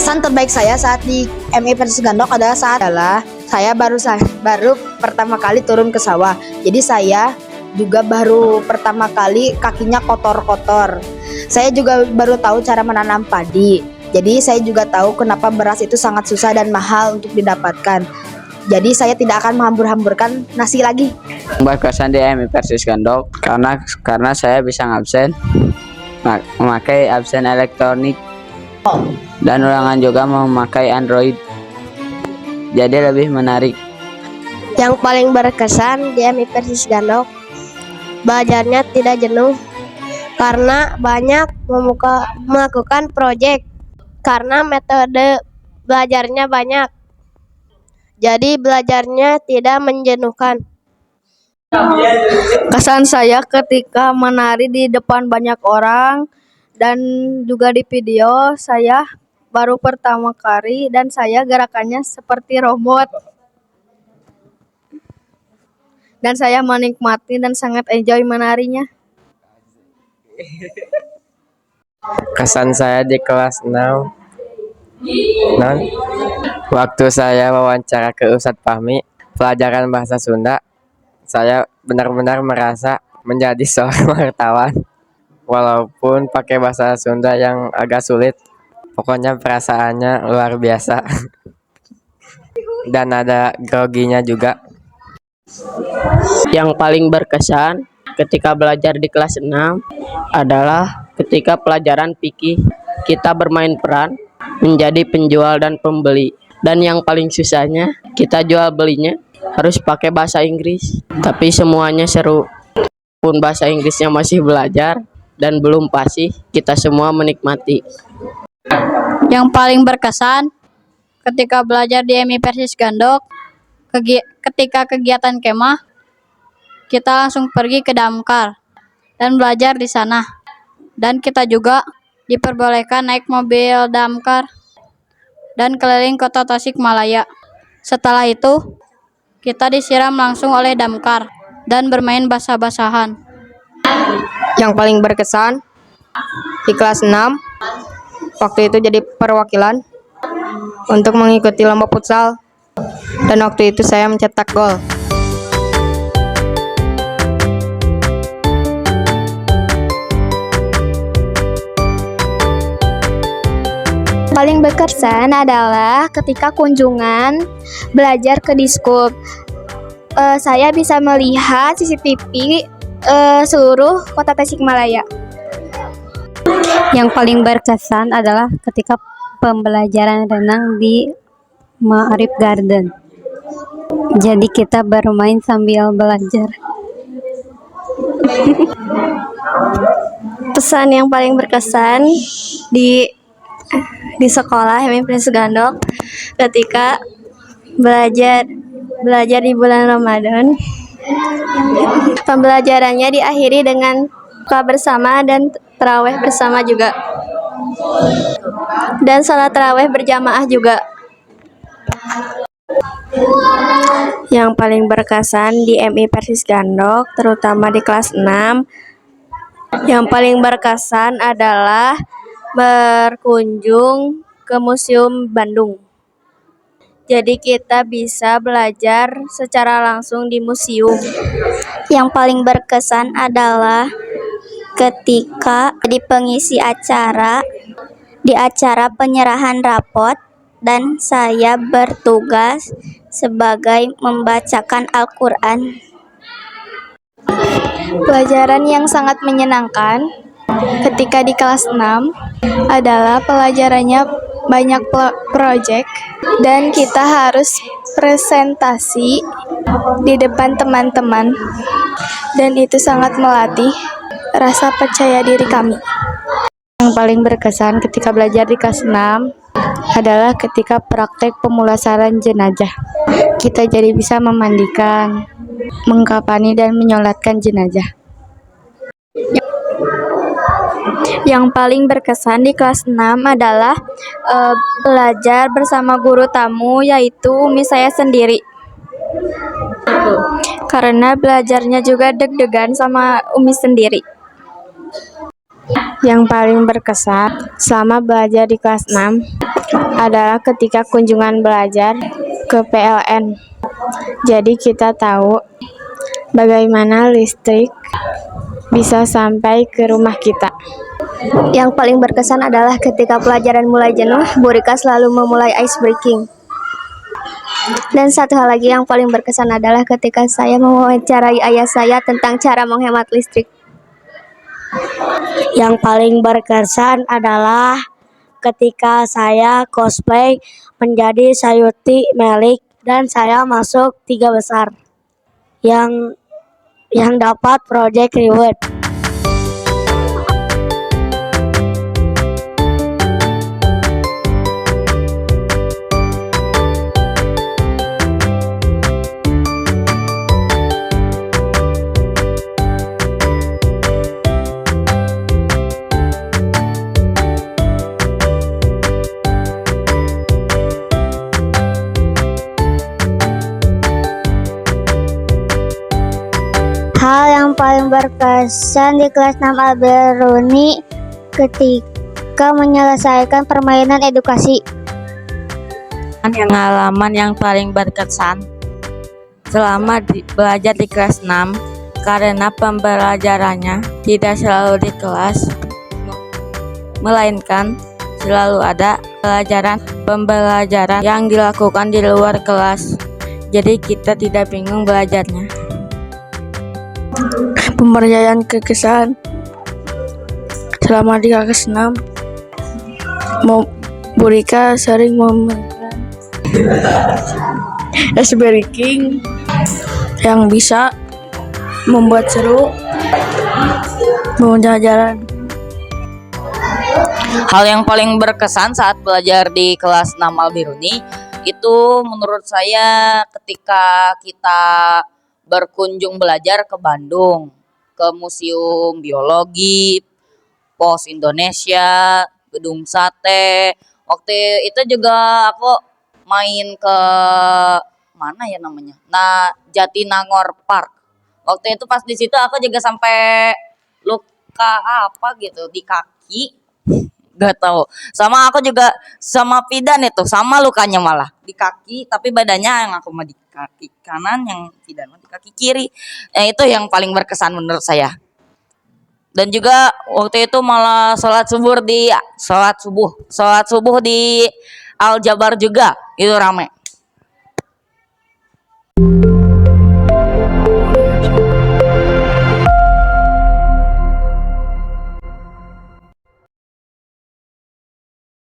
Kesan terbaik saya saat di MI Persis Gandok adalah saya baru pertama kali turun ke sawah. Jadi saya juga baru pertama kali kakinya kotor-kotor. Saya juga baru tahu cara menanam padi. Jadi saya juga tahu kenapa beras itu sangat susah dan mahal untuk didapatkan. Jadi saya tidak akan menghambur-hamburkan nasi lagi. Berkesan di MI Persis Gandok karena saya bisa ngabsen, memakai absen elektronik, dan ulangan juga memakai Android. Jadi lebih menarik. Yang paling berkesan di MI Persis Gandok, belajarnya tidak jenuh karena banyak melakukan proyek, karena metode belajarnya banyak. Jadi belajarnya tidak menjenuhkan. Kesan saya ketika menari di depan banyak orang dan juga di video saya baru pertama kali dan saya gerakannya seperti robot. Dan saya menikmati dan sangat enjoy menarinya. Kesan saya di kelas 6, waktu saya wawancara ke Ustadz Fahmi pelajaran bahasa Sunda, saya benar-benar merasa menjadi seorang wartawan. Walaupun pakai bahasa Sunda yang agak sulit, pokoknya perasaannya luar biasa. Dan ada groginya juga. Yang paling berkesan ketika belajar di kelas 6 adalah ketika pelajaran fikih kita bermain peran menjadi penjual dan pembeli. Dan yang paling susahnya kita jual belinya harus pakai bahasa Inggris. Tapi semuanya seru. Pun bahasa Inggrisnya masih belajar dan belum fasih, kita semua menikmati. Yang paling berkesan ketika belajar di MI Persis Gandok, ketika kegiatan kemah, kita langsung pergi ke damkar dan belajar di sana. Dan kita juga diperbolehkan naik mobil damkar dan keliling kota Tasikmalaya. Setelah itu, kita disiram langsung oleh damkar dan bermain basah-basahan. Yang paling berkesan di kelas 6, waktu itu jadi perwakilan untuk mengikuti lomba futsal. Dan waktu itu saya mencetak gol. Paling berkesan adalah ketika kunjungan belajar ke Diskup. Saya bisa melihat CCTV seluruh kota Tasikmalaya. Yang paling berkesan adalah ketika pembelajaran renang di Ma'arif Garden. Jadi kita bermain sambil belajar. Pesan yang paling berkesan di sekolah MI Persis Gandok ketika belajar di bulan Ramadan. Pembelajarannya diakhiri dengan buka bersama dan tarawih bersama juga. Dan salat tarawih berjamaah juga. Yang paling berkesan di MI Persis Gandok, terutama di kelas 6, yang paling berkesan adalah berkunjung ke Museum Bandung. Jadi kita bisa belajar secara langsung di museum. Yang paling berkesan adalah ketika di pengisi acara, di acara penyerahan rapot, dan saya bertugas sebagai membacakan Al-Quran. Pelajaran yang sangat menyenangkan ketika di kelas 6 adalah pelajarannya banyak proyek dan kita harus presentasi di depan teman-teman, dan itu sangat melatih rasa percaya diri kami. Yang paling berkesan ketika belajar di kelas 6 adalah ketika praktek pemulasaran jenazah. Kita jadi bisa memandikan, mengkafani, dan menyolatkan jenazah. Yang paling berkesan di kelas 6 adalah belajar bersama guru tamu, yaitu Umi saya sendiri. Karena belajarnya juga deg-degan sama Umi sendiri. Yang paling berkesan selama belajar di kelas 6 adalah ketika kunjungan belajar ke PLN. Jadi kita tahu bagaimana listrik bisa sampai ke rumah kita. Yang paling berkesan adalah ketika pelajaran mulai jenuh, Bu Rika selalu memulai ice breaking. Dan satu hal lagi yang paling berkesan adalah ketika saya mewawancarai ayah saya tentang cara menghemat listrik. Yang paling berkesan adalah ketika saya cosplay menjadi Sayuti Melik dan saya masuk 3 besar yang dapat Project Reward. Hal yang paling berkesan di kelas 6 Alberuni ketika menyelesaikan permainan edukasi. Pengalaman yang paling berkesan selama belajar di kelas 6 karena pembelajarannya tidak selalu di kelas, melainkan selalu ada pembelajaran yang dilakukan di luar kelas. Jadi kita tidak bingung belajarnya. Pemberdayaan kekesan selama di kelas 6, Bu Rika sering memberikan ice breaking yang bisa membuat seru pembelajaran. Hal yang paling berkesan saat belajar di kelas 6 Albiruni itu menurut saya ketika kita berkunjung belajar ke Bandung, ke Museum Biologi, Pos Indonesia, Gedung Sate. Waktu itu juga aku main ke mana ya namanya? Nah, Jatinangor Park. Waktu itu pas di situ aku juga sampai luka apa gitu di kaki. Gak tahu. Sama aku juga sama Fidan itu sama lukanya malah di kaki, tapi badannya yang aku mah di kaki kanan, yang Fidan mah di kaki kiri. Itu yang paling berkesan menurut saya. Dan juga waktu itu malah sholat subuh di Al Jabar juga itu rame.